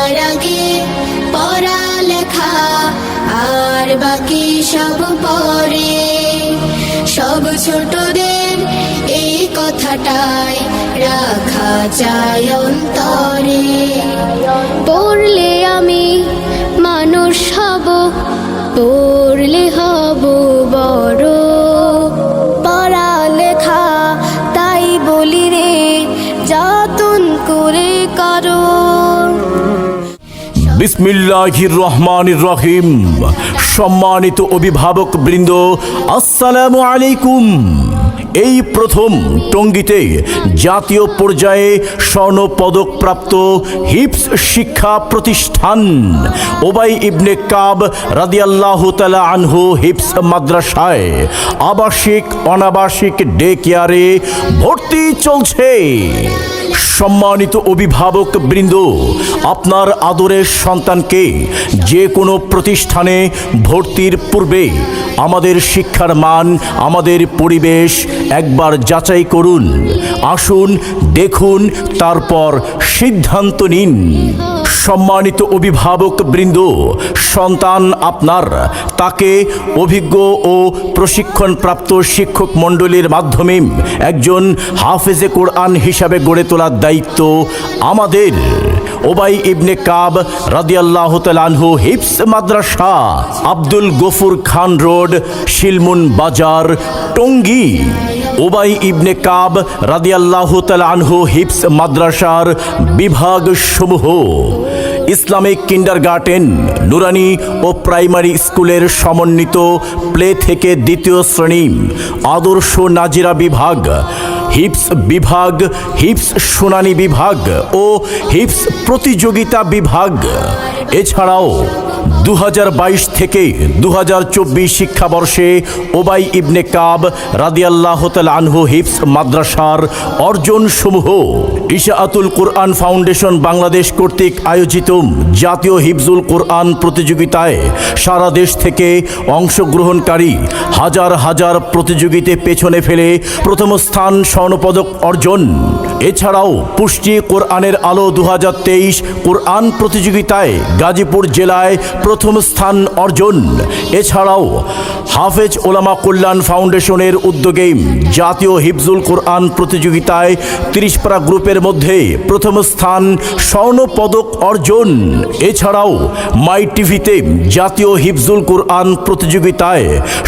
সবার আগে পড়ালেখা, আর বাকি সব পরে। সব ছোটদের এই কথাটাই রাখা চাই অন্তরে। পড়লে আমি মানুষ হব, পড়লে হব বড়। পড়ালেখা তাই বলি রে, যতন করে করো। বিসমিল্লাহির রহমানির রহিম। সম্মানিত অভিভাবক বৃন্দ, আসসালামু আলাইকুম। এই প্রথম টঙ্গীতে জাতীয় পর্যায়ে স্বর্ণপদক প্রাপ্ত হিফজ শিক্ষা প্রতিষ্ঠান উবাই ইবনে কাব রাদিয়াল্লাহু তাআলা আনহু হিফজ মাদ্রাসায় আবাসিক অনাবাসিক ডে কেয়ারে ভর্তি চলছে। সম্মানিত অভিভাবক বৃন্দ, আপনার আদরের সন্তানকে যে কোনো প্রতিষ্ঠানে ভর্তির পূর্বে আমাদের শিক্ষার মান, আমাদের পরিবেশ একবার যাচাই করুন। আসুন, দেখুন, তারপর সিদ্ধান্ত নিন। সম্মানিত অভিভাবক বৃন্দ, সন্তান আপনার, তাকে অভিজ্ঞ ও প্রশিক্ষণপ্রাপ্ত শিক্ষক মণ্ডলীর মাধ্যমে একজন হাফেজে কোরআন হিসাবে গড়ে তোলার দায়িত্ব আমাদের। উবাই ইবনে কাব রাদিয়াল্লাহু তাআলা আনহু হিফজ মাদ্রাসা, আব্দুল গফুর খান রোড, শিলমুন বাজার, টঙ্গী। উবাই ইবনে কাব রাদিয়াল্লাহু তাআলা আনহু হিফজ মাদ্রাসার বিভাগ সমূহ: ইসলামিক কিন্ডারগার্টেন, নুরানি ও প্রাইমারি স্কুলের সমন্বিত প্লে থেকে দ্বিতীয় শ্রেণী, আদর্শ নাজিরা বিভাগ, হিফজ বিভাগ, হিফজ শুনানি বিভাগ ও হিফজ প্রতিযোগিতা বিভাগ। এছাড়াও 2022 থেকে 2024 শিক্ষাবর্ষে উবাই ইবনে কাব রাদিয়াল্লাহু তাআলা আনহু হিফজ মাদ্রাসার অর্জনসমূহ ইশাআতুল কুরআন ফাউন্ডেশন বাংলাদেশ কর্তৃক আয়োজিত জাতীয় হিফজুল কোরআন প্রতিযোগিতায় সারা দেশ থেকে অংশগ্রহণকারী হাজার হাজার প্রতিযোগীতে পেছনে ফেলে প্রথম স্থান স্বর্ণপদক অর্জন। এছাড়াও পুষ্টি কোরআনের আলো 2023 কোরআন প্রতিযোগিতায় গাজীপুর জেলায় প্রথম স্থান অর্জন। এছাড়াও হাফেজ ওলামা কল্যাণ ফাউন্ডেশনের উদ্যোগে জাতীয় হিফজুল কোরআন প্রতিযোগিতায় 30 পারা গ্রুপের মধ্যে প্রথম স্থান স্বর্ণপদক অর্জন। এছাড়াও মাই টিভিতে জাতীয় হিফজুল কোরআন প্রতিযোগিতায়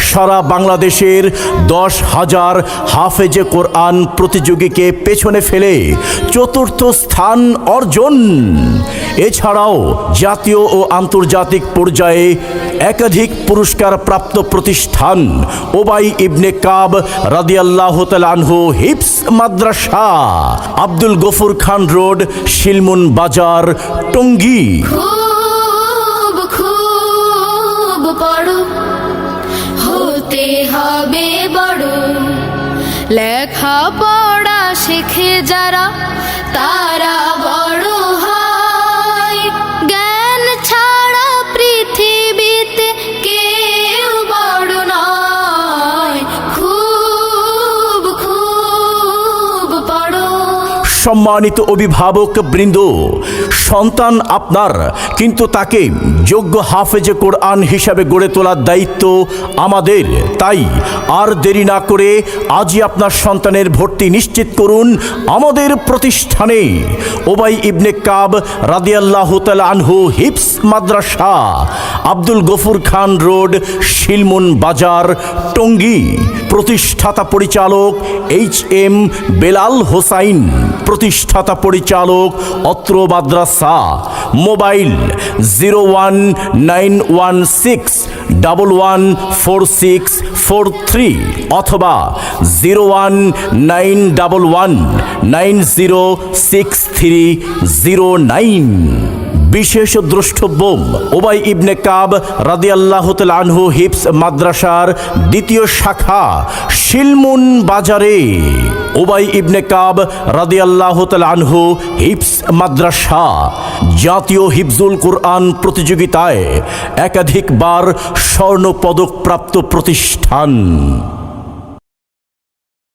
সারা বাংলাদেশের 10,000 হাফেজে কোরআন প্রতিযোগীকে পেছনে ফেলে চতুর্থ স্থান অর্জন। এছাড়াও জাতীয় ও আন্তর্জাতিক পর্যায়ে একাধিক পুরস্কার প্রাপ্ত প্রতিষ্ঠান উবাই ইবনে কাব রাদিয়াল্লাহু তাআলা আনহু হিফজ মাদ্রাসা, আব্দুল গফুর খান রোড, শিলমুন বাজার, টঙ্গী। খুব খুব পড়ো, হতে হবে বড়। লেখা পড়া শেখে যারা, তারা বড় হয়। জ্ঞান ছাড়া পৃথিবীতে কেউ বড় নয়। খুব খুব পড়ো। সম্মানিত অভিভাবক বৃন্দ, সন্তান আপনার, কিন্তু তাকে যোগ্য হাফেজে কোরআন হিসাবে গড়ে তোলার দায়িত্ব আমাদের। তাই আর দেরি না করে আজই আপনার সন্তানের ভর্তি নিশ্চিত করুন আমাদের প্রতিষ্ঠানে। উবাই ইবনে কাব রাদিয়াল্লাহু তাআলা আনহু হিফজ মাদ্রাসা, আব্দুল গফুর খান রোড, শিলমুন বাজার, টঙ্গী। প্রতিষ্ঠাতা পরিচালক HM বেলাল হোসাইন, প্রতিষ্ঠাতা পরিচালক অত্র মাদ্রাসা। মোবাইল 01916114643 অথবা 01911906309। বিশেষ দ্রষ্টব্য: উবাই ইবনে কাব রাদিয়াল্লাহু তাআলা আনহু হিফজ মাদ্রাসার দ্বিতীয় শাখা শিলমুন বাজারে। উবাই ইবনে কাব রাদিয়াল্লাহু তাআলা আনহু হিফজ মাদ্রাসা জাতীয় হিফজুল কোরআন প্রতিযোগিতায় একাধিকবার স্বর্ণপদক প্রাপ্ত প্রতিষ্ঠান।